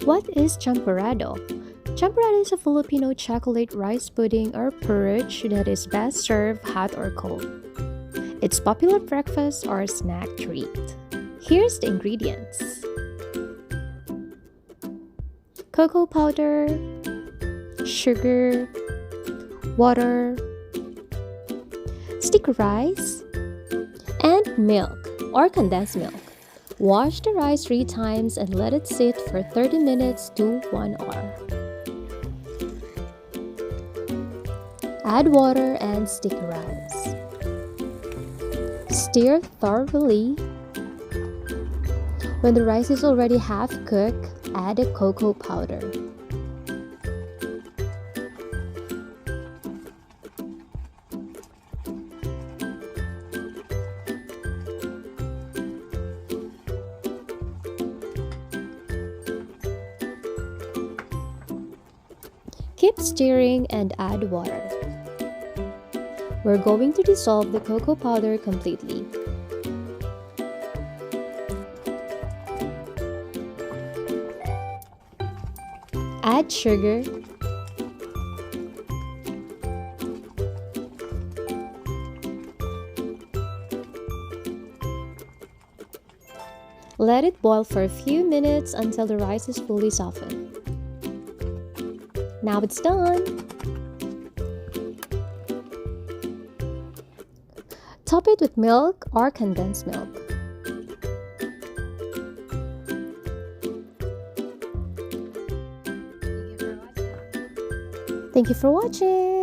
What is champorado? Champorado is a Filipino chocolate rice pudding or porridge that is best served hot or cold. It's popular breakfast or snack treat. Here's the ingredients: cocoa powder, sugar, water, sticky rice, and milk or condensed milk. Wash the rice 3 times and let it sit for 30 minutes to 1 hour. Add water and sticky rice. Stir thoroughly. When the rice is already half cooked, add the cocoa powder. Keep stirring and add water. We're going to dissolve the cocoa powder completely. Add sugar, let it boil for a few minutes until the rice is fully softened. Now it's done! Top it with milk or condensed milk. Thank you for watching.